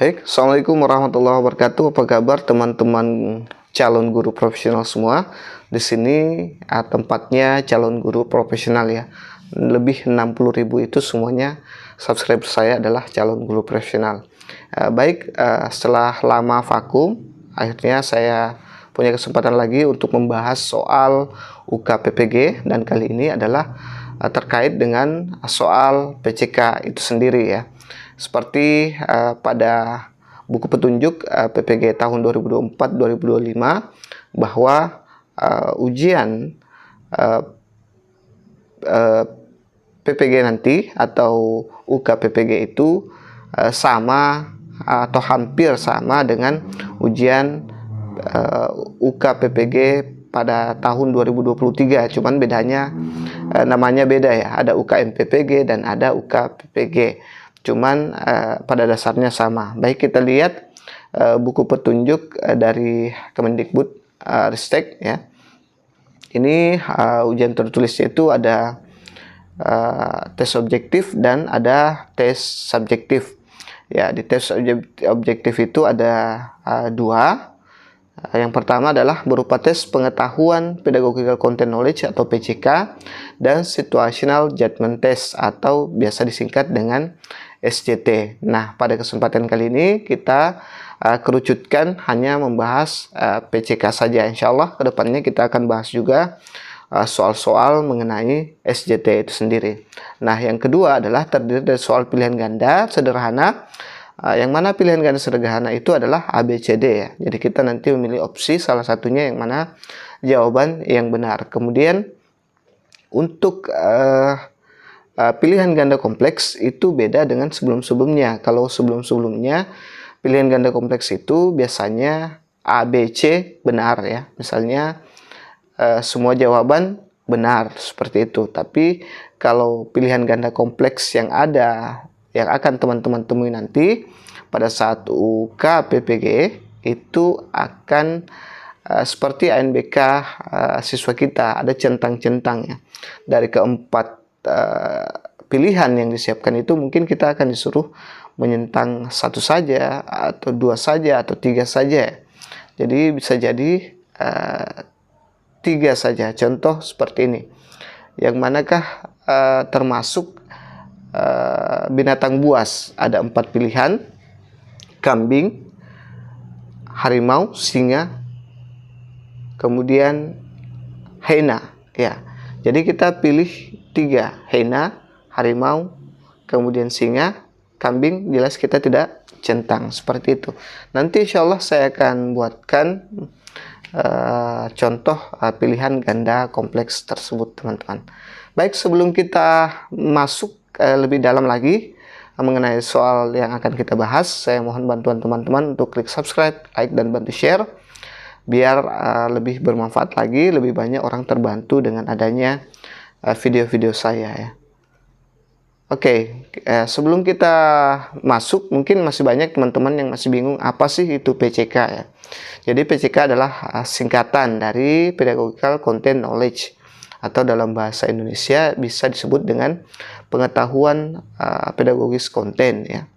Baik, Assalamualaikum warahmatullahi wabarakatuh. Apa kabar teman-teman calon guru profesional semua? Di sini tempatnya calon guru profesional ya. Lebih 60.000 itu semuanya subscriber saya adalah calon guru profesional. Setelah lama vakum, akhirnya saya punya kesempatan lagi untuk membahas soal UKPPG, dan kali ini adalah terkait dengan soal PCK itu sendiri ya. Seperti pada buku petunjuk PPG tahun 2024-2025 bahwa ujian PPG nanti atau UKPPG itu sama atau hampir sama dengan ujian UKPPG pada tahun 2023, cuman bedanya namanya beda ya, ada UKMPPG dan ada UKPPG, cuman pada dasarnya sama. Baik, kita lihat buku petunjuk dari Kemendikbud Ristek ya. Ini ujian tertulisnya itu ada tes objektif dan ada tes subjektif ya. Di tes objektif itu ada dua. Yang pertama adalah berupa tes pengetahuan pedagogical content knowledge atau PCK dan situational judgment test atau biasa disingkat dengan SJT. Nah, pada kesempatan kali ini kita kerucutkan hanya membahas PCK saja. Insya Allah kedepannya kita akan bahas juga soal-soal mengenai SJT itu sendiri. Nah, yang kedua adalah terdiri dari soal pilihan ganda sederhana, yang mana pilihan ganda sederhana itu adalah ABCD ya. Jadi kita nanti memilih opsi salah satunya yang mana jawaban yang benar. Kemudian untuk pilihan ganda kompleks itu beda dengan sebelum-sebelumnya. Kalau sebelum-sebelumnya pilihan ganda kompleks itu biasanya ABC benar ya. Misalnya semua jawaban benar seperti itu. Tapi kalau pilihan ganda kompleks yang akan teman-teman temui nanti pada saat UKPPG itu akan seperti ANBK siswa kita, ada centang-centang ya. Dari keempat pilihan yang disiapkan itu mungkin kita akan disuruh menyentang satu saja atau dua saja atau tiga saja. Jadi bisa jadi tiga saja. Contoh seperti ini. Yang manakah termasuk binatang buas? Ada 4 pilihan: kambing, harimau, singa, kemudian hyena ya. Jadi kita pilih 3: hyena, harimau, kemudian singa, kambing. Jelas kita tidak centang seperti itu. Nanti insya Allah saya akan buatkan contoh pilihan ganda kompleks tersebut teman-teman. Baik, sebelum kita masuk lebih dalam lagi mengenai soal yang akan kita bahas, saya mohon bantuan teman-teman untuk klik subscribe, like, dan bantu share biar lebih bermanfaat lagi, lebih banyak orang terbantu dengan adanya video-video saya ya. Oke, sebelum kita masuk, mungkin masih banyak teman-teman yang masih bingung apa sih itu PCK ya. Jadi PCK adalah singkatan dari Pedagogical Content Knowledge, atau dalam bahasa Indonesia bisa disebut dengan pengetahuan pedagogis konten ya.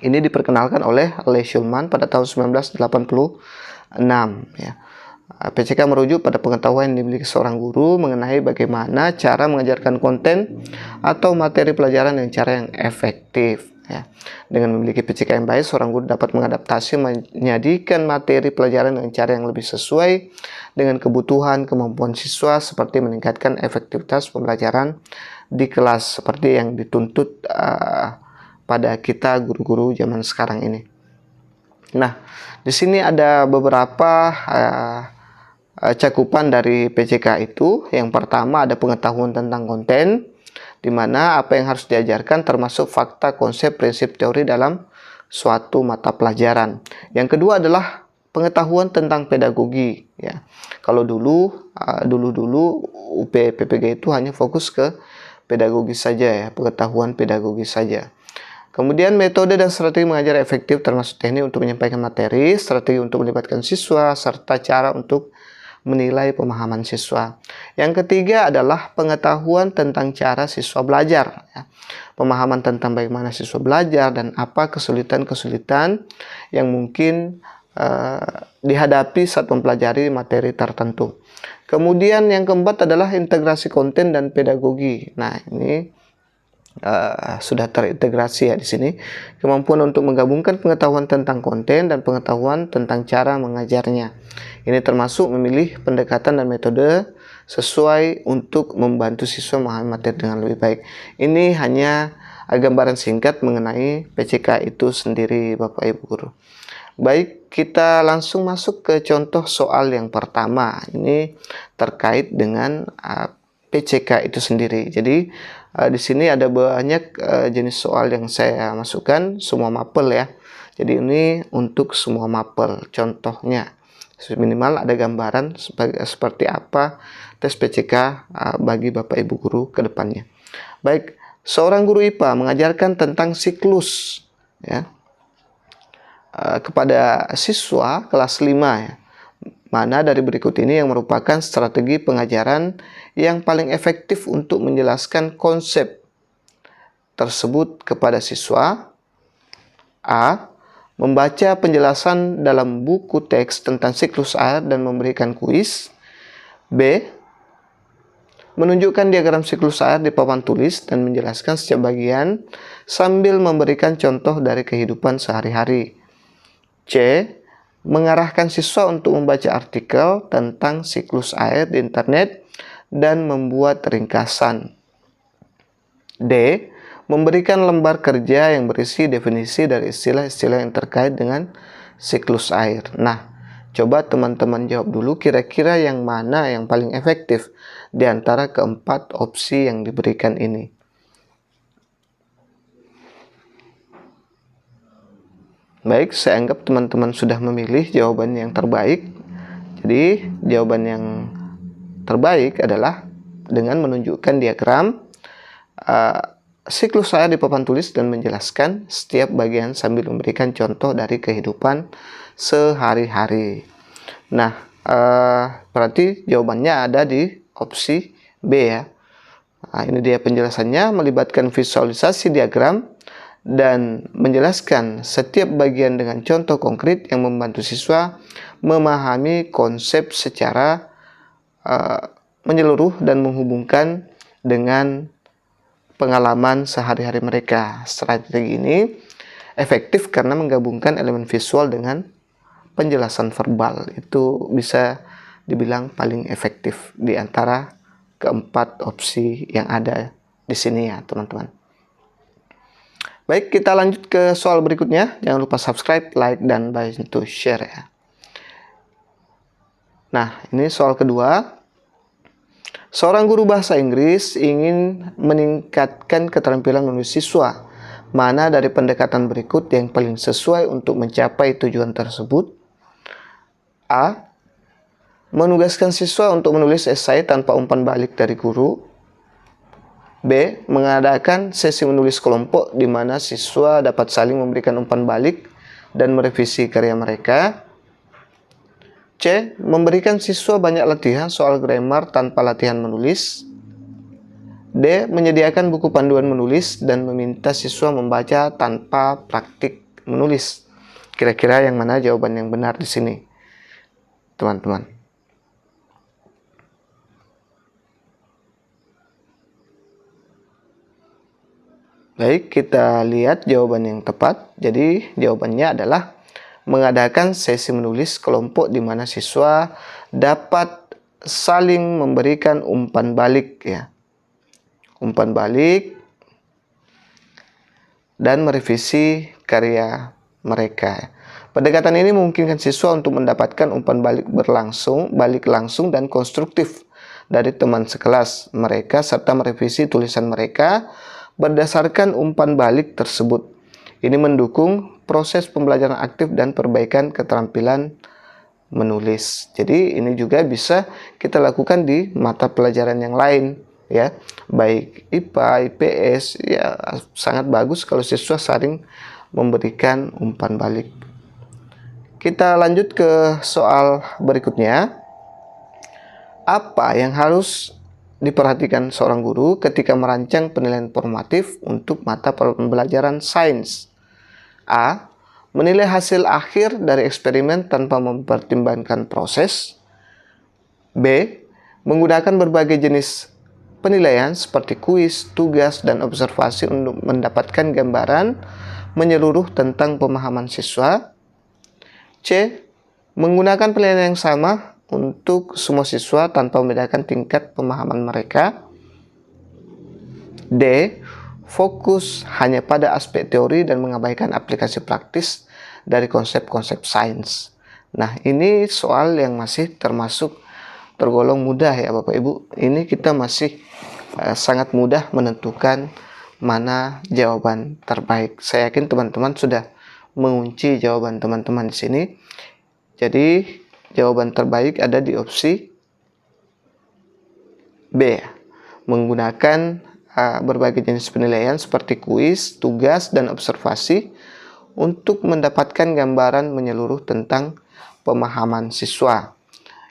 Ini diperkenalkan oleh Lee Shulman pada tahun 1986 ya. PCK merujuk pada pengetahuan yang dimiliki seorang guru mengenai bagaimana cara mengajarkan konten atau materi pelajaran dengan cara yang efektif ya. Dengan memiliki PCK yang baik, seorang guru dapat mengadaptasi menyajikan materi pelajaran dengan cara yang lebih sesuai dengan kebutuhan kemampuan siswa, seperti meningkatkan efektivitas pembelajaran di kelas seperti yang dituntut pada kita guru-guru zaman sekarang ini. Nah, di sini ada beberapa cakupan dari PCK itu. Yang pertama ada pengetahuan tentang konten, di mana apa yang harus diajarkan termasuk fakta, konsep, prinsip, teori dalam suatu mata pelajaran. Yang kedua adalah pengetahuan tentang pedagogi ya. Kalau dulu UPPPG itu hanya fokus ke pedagogi saja ya, pengetahuan pedagogi saja. Kemudian metode dan strategi mengajar efektif termasuk teknik untuk menyampaikan materi, strategi untuk melibatkan siswa, serta cara untuk menilai pemahaman siswa. Yang ketiga adalah pengetahuan tentang cara siswa belajar. Pemahaman tentang bagaimana siswa belajar dan apa kesulitan-kesulitan yang mungkin dihadapi saat mempelajari materi tertentu. Kemudian yang keempat adalah integrasi konten dan pedagogi. Nah, ini sudah terintegrasi ya di sini. Kemampuan untuk menggabungkan pengetahuan tentang konten dan pengetahuan tentang cara mengajarnya. Ini termasuk memilih pendekatan dan metode sesuai untuk membantu siswa memahami materi dengan lebih baik. Ini hanya gambaran singkat mengenai PCK itu sendiri, Bapak Ibu Guru. Baik, kita langsung masuk ke contoh soal yang pertama. Ini terkait dengan PCK itu sendiri. Jadi di sini ada banyak jenis soal yang saya masukkan, semua mapel ya. Jadi ini untuk semua mapel. Contohnya minimal ada gambaran seperti apa tes PCK bagi Bapak Ibu Guru ke depannya. Baik, seorang guru IPA mengajarkan tentang siklus ya kepada siswa kelas 5 ya. Mana dari berikut ini yang merupakan strategi pengajaran yang paling efektif untuk menjelaskan konsep tersebut kepada siswa? A. Membaca penjelasan dalam buku teks tentang siklus air dan memberikan kuis. B. Menunjukkan diagram siklus air di papan tulis dan menjelaskan setiap bagian sambil memberikan contoh dari kehidupan sehari-hari. C. Mengarahkan siswa untuk membaca artikel tentang siklus air di internet dan membuat ringkasan. D. Memberikan lembar kerja yang berisi definisi dari istilah-istilah yang terkait dengan siklus air. Nah, coba teman-teman jawab dulu kira-kira yang mana yang paling efektif di antara keempat opsi yang diberikan ini. Baik, saya anggap teman-teman sudah memilih jawaban yang terbaik. Jadi, jawaban yang terbaik adalah dengan menunjukkan diagram siklus air di papan tulis dan menjelaskan setiap bagian sambil memberikan contoh dari kehidupan sehari-hari. Nah, berarti jawabannya ada di opsi B ya. Nah, ini dia penjelasannya, melibatkan visualisasi diagram dan menjelaskan setiap bagian dengan contoh konkret yang membantu siswa memahami konsep secara menyeluruh dan menghubungkan dengan pengalaman sehari-hari mereka. Strategi ini efektif karena menggabungkan elemen visual dengan penjelasan verbal. Itu bisa dibilang paling efektif di antara keempat opsi yang ada di sini ya, teman-teman. Baik, kita lanjut ke soal berikutnya. Jangan lupa subscribe, like, dan bantu share ya. Nah, ini soal kedua. Seorang guru bahasa Inggris ingin meningkatkan keterampilan menulis siswa. Mana dari pendekatan berikut yang paling sesuai untuk mencapai tujuan tersebut? A. Menugaskan siswa untuk menulis esai tanpa umpan balik dari guru. B. Mengadakan sesi menulis kelompok di mana siswa dapat saling memberikan umpan balik dan merevisi karya mereka. C. Memberikan siswa banyak latihan soal grammar tanpa latihan menulis. D. Menyediakan buku panduan menulis dan meminta siswa membaca tanpa praktik menulis. Kira-kira yang mana jawaban yang benar di sini, teman-teman? Baik, kita lihat jawaban yang tepat. Jadi, jawabannya adalah mengadakan sesi menulis kelompok di mana siswa dapat saling memberikan umpan balik ya. Umpan balik dan merevisi karya mereka. Pendekatan ini memungkinkan siswa untuk mendapatkan umpan balik langsung dan konstruktif dari teman sekelas mereka serta merevisi tulisan mereka berdasarkan umpan balik tersebut. Ini mendukung proses pembelajaran aktif dan perbaikan keterampilan menulis. Jadi ini juga bisa kita lakukan di mata pelajaran yang lain ya. Baik IPA, IPS ya, sangat bagus kalau siswa saling memberikan umpan balik. Kita lanjut ke soal berikutnya. Apa yang harus diperhatikan seorang guru ketika merancang penilaian formatif untuk mata pembelajaran sains? A. Menilai hasil akhir dari eksperimen tanpa mempertimbangkan proses. B. Menggunakan berbagai jenis penilaian seperti kuis, tugas, dan observasi untuk mendapatkan gambaran menyeluruh tentang pemahaman siswa. C. Menggunakan penilaian yang sama untuk semua siswa tanpa membedakan tingkat pemahaman mereka. D. Fokus hanya pada aspek teori dan mengabaikan aplikasi praktis dari konsep-konsep sains. Nah, ini soal yang masih tergolong mudah ya Bapak Ibu. Ini kita masih sangat mudah menentukan mana jawaban terbaik. Saya yakin teman-teman sudah mengunci jawaban teman-teman di sini. Jadi jawaban terbaik ada di opsi B, menggunakan berbagai jenis penilaian seperti kuis, tugas, dan observasi untuk mendapatkan gambaran menyeluruh tentang pemahaman siswa.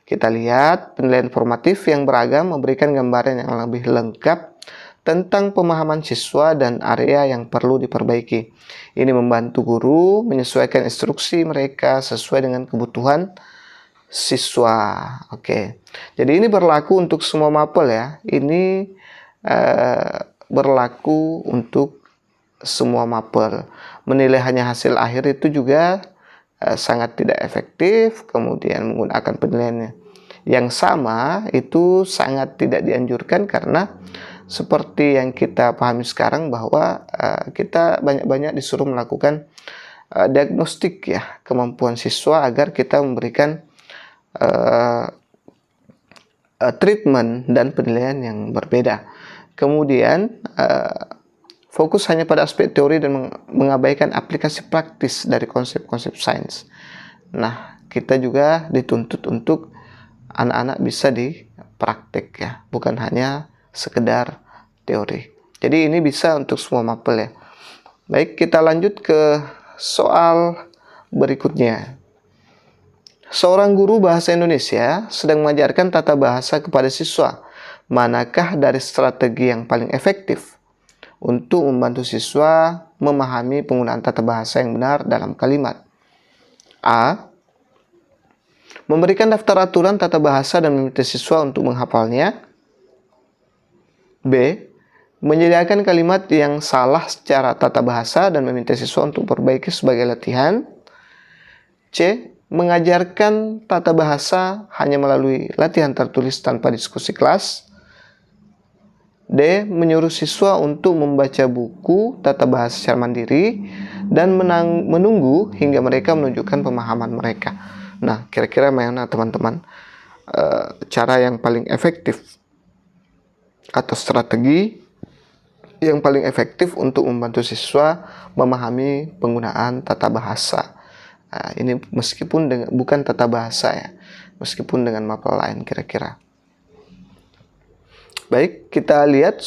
Kita lihat penilaian formatif yang beragam memberikan gambaran yang lebih lengkap tentang pemahaman siswa dan area yang perlu diperbaiki. Ini membantu guru menyesuaikan instruksi mereka sesuai dengan kebutuhan siswa. Oke. Jadi ini berlaku untuk semua mapel ya. Ini berlaku untuk semua mapel. Menilai hanya hasil akhir itu juga sangat tidak efektif. Kemudian menggunakan penilaian yang sama itu sangat tidak dianjurkan karena seperti yang kita pahami sekarang bahwa kita banyak-banyak disuruh melakukan diagnostik ya kemampuan siswa agar kita memberikan treatment dan penilaian yang berbeda. Kemudian fokus hanya pada aspek teori dan mengabaikan aplikasi praktis dari konsep-konsep sains. Nah, kita juga dituntut untuk anak-anak bisa dipraktek ya, bukan hanya sekedar teori. Jadi ini bisa untuk semua mapel ya. Baik, kita lanjut ke soal berikutnya. Seorang guru bahasa Indonesia sedang mengajarkan tata bahasa kepada siswa. Manakah dari strategi yang paling efektif untuk membantu siswa memahami penggunaan tata bahasa yang benar dalam kalimat? A. Memberikan daftar aturan tata bahasa dan meminta siswa untuk menghafalnya. B. Menyediakan kalimat yang salah secara tata bahasa dan meminta siswa untuk perbaiki sebagai latihan. C. Mengajarkan tata bahasa hanya melalui latihan tertulis tanpa diskusi kelas. D. Menyuruh siswa untuk membaca buku tata bahasa secara mandiri dan menunggu hingga mereka menunjukkan pemahaman mereka. Nah, kira-kira mana teman-teman cara yang paling efektif atau strategi yang paling efektif untuk membantu siswa memahami penggunaan tata bahasa? Nah, ini meskipun bukan tata bahasa ya, meskipun dengan mapel lain kira-kira. Baik, kita lihat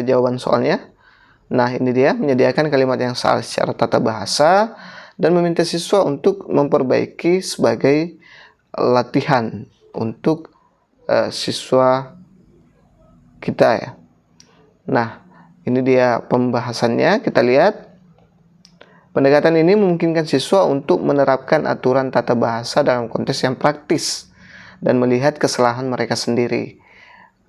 jawaban soalnya. Nah, ini dia, menyediakan kalimat yang salah secara tata bahasa dan meminta siswa untuk memperbaiki sebagai latihan untuk siswa kita ya. Nah, ini dia pembahasannya, kita lihat. Pendekatan ini memungkinkan siswa untuk menerapkan aturan tata bahasa dalam konteks yang praktis dan melihat kesalahan mereka sendiri.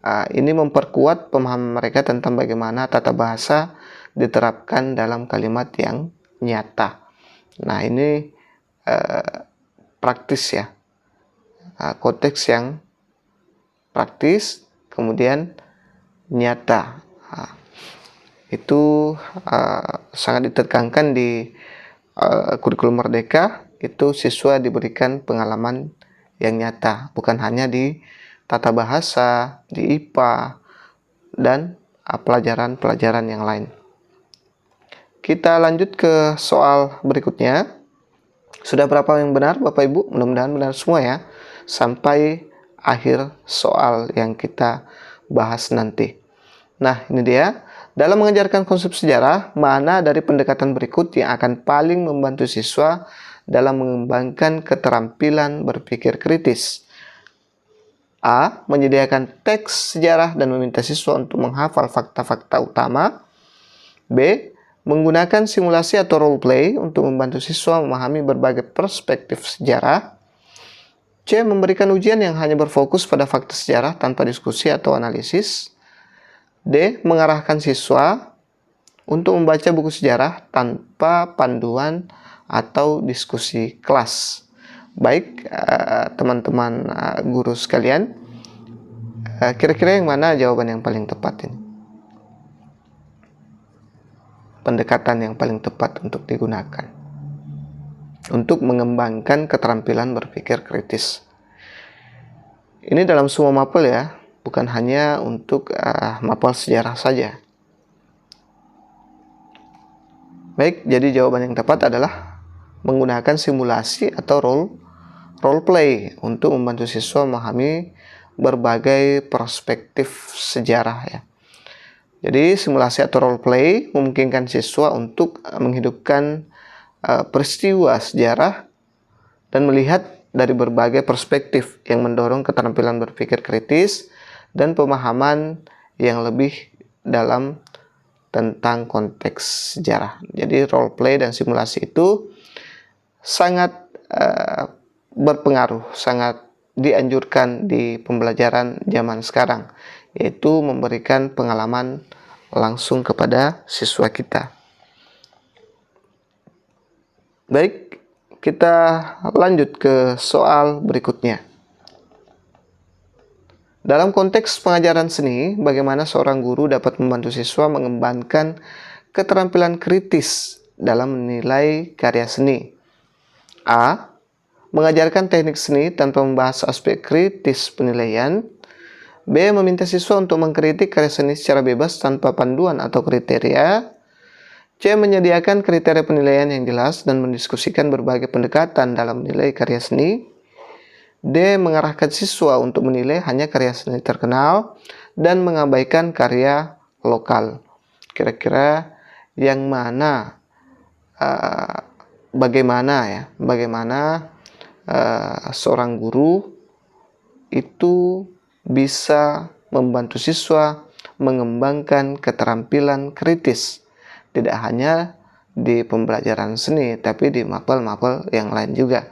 Ini memperkuat pemahaman mereka tentang bagaimana tata bahasa diterapkan dalam kalimat yang nyata. Nah, ini praktis ya. Konteks yang praktis, kemudian nyata. Itu sangat ditekankan di kurikulum Merdeka. Itu siswa diberikan pengalaman yang nyata, bukan hanya di tata bahasa, di IPA, dan pelajaran-pelajaran yang lain. Kita lanjut ke soal berikutnya. Sudah berapa yang benar Bapak Ibu? Mudah-mudahan benar semua ya, sampai akhir soal yang kita bahas nanti. Nah, ini dia. Dalam mengajarkan konsep sejarah, mana dari pendekatan berikut yang akan paling membantu siswa dalam mengembangkan keterampilan berpikir kritis? A. Menyediakan teks sejarah dan meminta siswa untuk menghafal fakta-fakta utama. B. Menggunakan simulasi atau role play untuk membantu siswa memahami berbagai perspektif sejarah. C. Memberikan ujian yang hanya berfokus pada fakta sejarah tanpa diskusi atau analisis. D. Mengarahkan siswa untuk membaca buku sejarah tanpa panduan atau diskusi kelas. Baik, teman-teman guru sekalian, kira-kira yang mana jawaban yang paling tepat ini? Pendekatan yang paling tepat untuk digunakan untuk mengembangkan keterampilan berpikir kritis. Ini dalam semua mapel ya, bukan hanya untuk mapel sejarah saja. Baik, jadi jawaban yang tepat adalah menggunakan simulasi atau role play untuk membantu siswa memahami berbagai perspektif sejarah ya. Jadi simulasi atau role play memungkinkan siswa untuk menghidupkan peristiwa sejarah dan melihat dari berbagai perspektif yang mendorong keterampilan berpikir kritis dan pemahaman yang lebih dalam tentang konteks sejarah. Jadi role play dan simulasi itu sangat berpengaruh, sangat dianjurkan di pembelajaran zaman sekarang, yaitu memberikan pengalaman langsung kepada siswa kita. Baik, kita lanjut ke soal berikutnya. Dalam konteks pengajaran seni, bagaimana seorang guru dapat membantu siswa mengembangkan keterampilan kritis dalam menilai karya seni? A. Mengajarkan teknik seni tanpa membahas aspek kritis penilaian. B. Meminta siswa untuk mengkritik karya seni secara bebas tanpa panduan atau kriteria. C. Menyediakan kriteria penilaian yang jelas dan mendiskusikan berbagai pendekatan dalam menilai karya seni. D. Mengarahkan siswa untuk menilai hanya karya seni terkenal dan mengabaikan karya lokal. Kira-kira yang mana, bagaimana seorang guru itu bisa membantu siswa mengembangkan keterampilan kritis, tidak hanya di pembelajaran seni, tapi di mapel-mapel yang lain juga.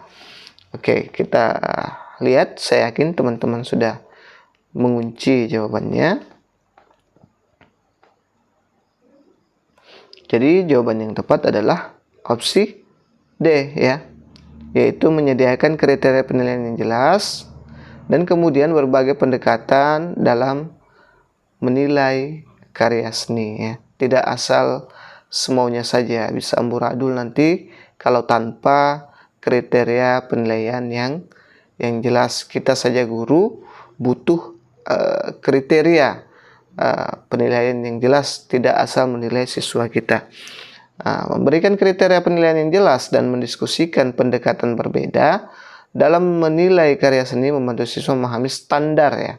Oke, kita lihat. Saya yakin teman-teman sudah mengunci jawabannya. Jadi jawaban yang tepat adalah opsi D ya, yaitu menyediakan kriteria penilaian yang jelas dan kemudian berbagai pendekatan dalam menilai karya seni ya. Tidak asal semaunya saja, bisa amburadul nanti kalau tanpa kriteria penilaian yang jelas. Kita saja guru butuh kriteria penilaian yang jelas, tidak asal menilai siswa kita. Memberikan kriteria penilaian yang jelas dan mendiskusikan pendekatan berbeda dalam menilai karya seni membantu siswa memahami standar ya.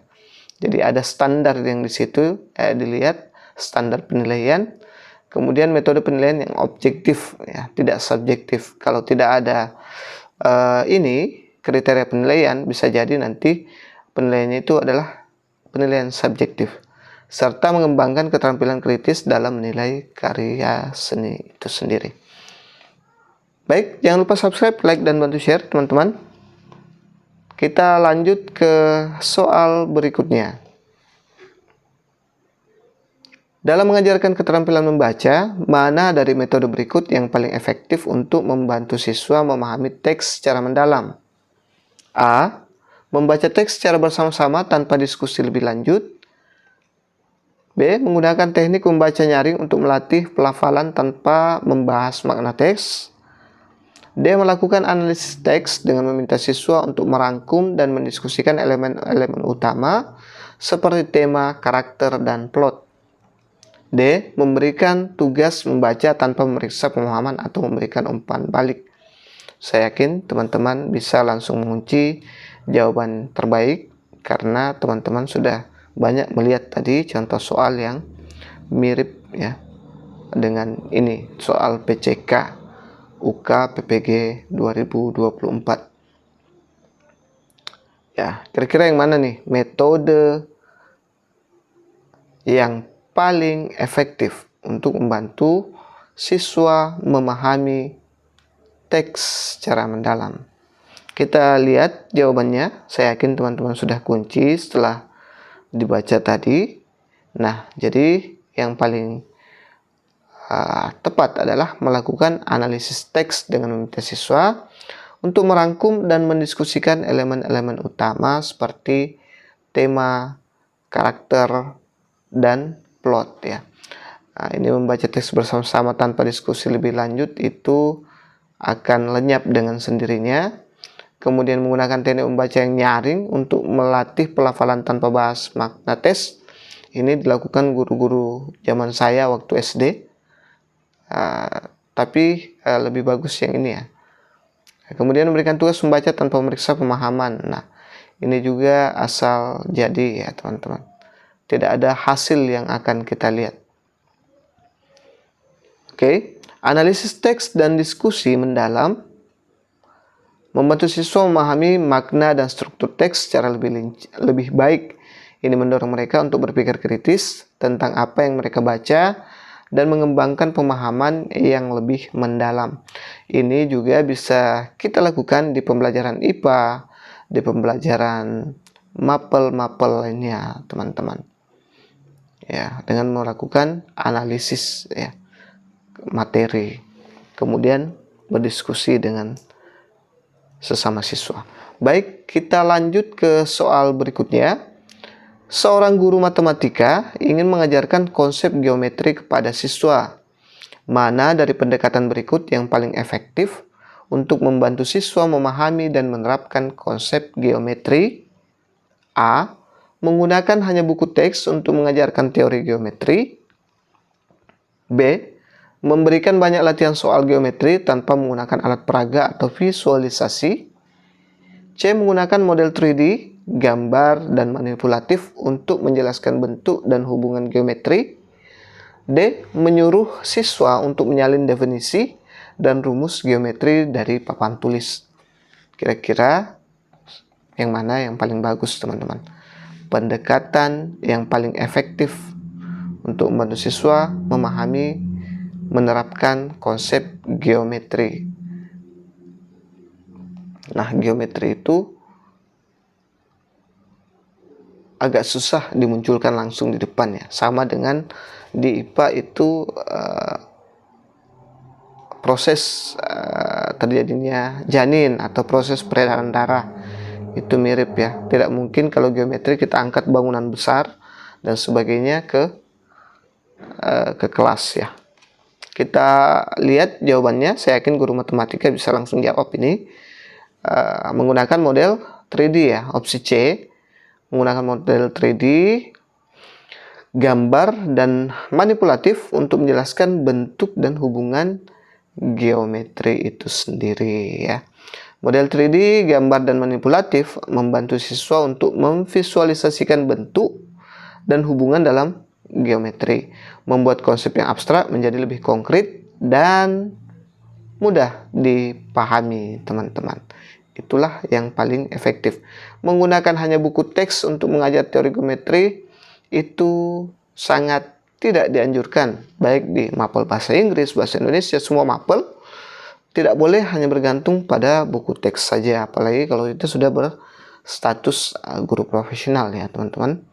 Jadi ada standar yang di situ dilihat, standar penilaian. Kemudian metode penilaian yang objektif ya, tidak subjektif. Kalau tidak ada ini kriteria penilaian, bisa jadi nanti penilaiannya itu adalah penilaian subjektif, serta mengembangkan keterampilan kritis dalam menilai karya seni itu sendiri. Baik, jangan lupa subscribe, like, dan bantu share teman-teman. Kita lanjut ke soal berikutnya. Dalam mengajarkan keterampilan membaca, mana dari metode berikut yang paling efektif untuk membantu siswa memahami teks secara mendalam? A. Membaca teks secara bersama-sama tanpa diskusi lebih lanjut. B. Menggunakan teknik membaca nyaring untuk melatih pelafalan tanpa membahas makna teks. D. Melakukan analisis teks dengan meminta siswa untuk merangkum dan mendiskusikan elemen-elemen utama seperti tema, karakter, dan plot. D. Memberikan tugas membaca tanpa memeriksa pemahaman atau memberikan umpan balik. Saya yakin teman-teman bisa langsung mengunci jawaban terbaik karena teman-teman sudah banyak melihat tadi contoh soal yang mirip ya dengan ini, soal PCK UK PPG 2024. Ya, kira-kira yang mana nih metode yang paling efektif untuk membantu siswa memahami teks secara mendalam? Kita lihat jawabannya. Saya yakin teman-teman sudah kunci setelah dibaca tadi. Nah, jadi yang paling tepat adalah melakukan analisis teks dengan meminta siswa untuk merangkum dan mendiskusikan elemen-elemen utama seperti tema, karakter, dan plot ya. Nah, ini membaca teks bersama-sama tanpa diskusi lebih lanjut itu akan lenyap dengan sendirinya. Kemudian menggunakan teknik membaca yang nyaring untuk melatih pelafalan tanpa bahas makna teks. Ini dilakukan guru-guru zaman saya waktu SD. Tapi lebih bagus yang ini ya. Kemudian memberikan tugas membaca tanpa memeriksa pemahaman. Nah, ini juga asal jadi ya teman-teman. Tidak ada hasil yang akan kita lihat. Oke, analisis teks dan diskusi mendalam membantu siswa memahami makna dan struktur teks secara lebih baik. Ini mendorong mereka untuk berpikir kritis tentang apa yang mereka baca dan mengembangkan pemahaman yang lebih mendalam. Ini juga bisa kita lakukan di pembelajaran IPA, di pembelajaran mapel-mapel lainnya, teman-teman. Ya, dengan melakukan analisis ya, materi, kemudian berdiskusi dengan sesama siswa. Baik, kita lanjut ke soal berikutnya. Seorang guru matematika ingin mengajarkan konsep geometri kepada siswa. Mana dari pendekatan berikut yang paling efektif untuk membantu siswa memahami dan menerapkan konsep geometri? A. Menggunakan hanya buku teks untuk mengajarkan teori geometri. B. Memberikan banyak latihan soal geometri tanpa menggunakan alat peraga atau visualisasi. C. Menggunakan model 3D, gambar, dan manipulatif untuk menjelaskan bentuk dan hubungan geometri. D. Menyuruh siswa untuk menyalin definisi dan rumus geometri dari papan tulis. Kira-kira yang mana yang paling bagus, teman-teman? Pendekatan yang paling efektif untuk membantu siswa memahami, menerapkan konsep geometri. Nah, geometri itu agak susah dimunculkan langsung di depan ya. Sama dengan di IPA itu proses terjadinya janin atau proses peredaran darah itu mirip ya. Tidak mungkin kalau geometri kita angkat bangunan besar dan sebagainya ke kelas ya. Kita lihat jawabannya. Saya yakin guru matematika bisa langsung jawab ini. Menggunakan model 3D ya, opsi C. Menggunakan model 3D, gambar, dan manipulatif untuk menjelaskan bentuk dan hubungan geometri itu sendiri ya. Model 3D, gambar, dan manipulatif membantu siswa untuk memvisualisasikan bentuk dan hubungan dalam geometri, membuat konsep yang abstrak menjadi lebih konkret dan mudah dipahami, teman-teman. Itulah yang paling efektif. Menggunakan hanya buku teks untuk mengajar teori geometri itu sangat tidak dianjurkan. Baik di mapel bahasa Inggris, bahasa Indonesia, semua mapel tidak boleh hanya bergantung pada buku teks saja. Apalagi kalau itu sudah berstatus guru profesional ya, teman-teman.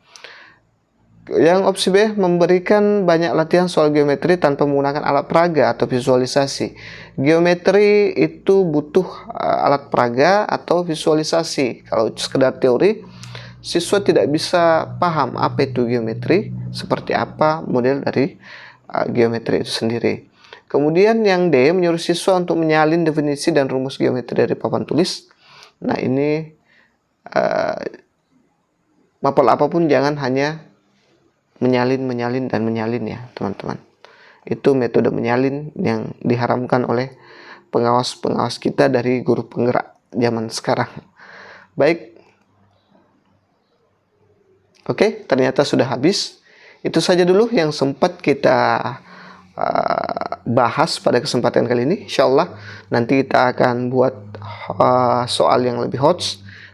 Yang opsi B, memberikan banyak latihan soal geometri tanpa menggunakan alat peraga atau visualisasi. Geometri itu butuh alat peraga atau visualisasi. Kalau sekedar teori, siswa tidak bisa paham apa itu geometri, seperti apa model dari geometri itu sendiri. Kemudian yang D, menyuruh siswa untuk menyalin definisi dan rumus geometri dari papan tulis. Nah, ini mapel apapun jangan hanya menyalin ya, teman-teman. Itu metode menyalin yang diharamkan oleh pengawas-pengawas kita dari guru penggerak zaman sekarang. Baik. Oke, ternyata sudah habis. Itu saja dulu yang sempat kita bahas pada kesempatan kali ini. Insyaallah nanti kita akan buat soal yang lebih hot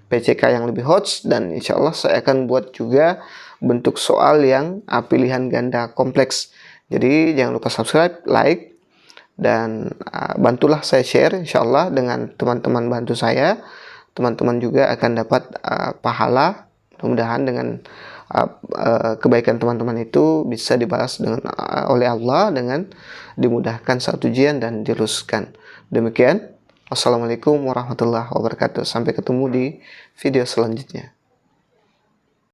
PCK yang lebih hot, dan insya Allah saya akan buat juga bentuk soal yang pilihan ganda kompleks. Jadi jangan lupa subscribe, like, dan bantulah saya share insya Allah dengan teman-teman bantu saya. Teman-teman juga akan dapat pahala. Mudah-mudahan dengan kebaikan teman-teman itu bisa dibalas dengan oleh Allah dengan dimudahkan saat ujian dan diluluskan. Demikian. Wassalamualaikum warahmatullahi wabarakatuh. Sampai ketemu di video selanjutnya.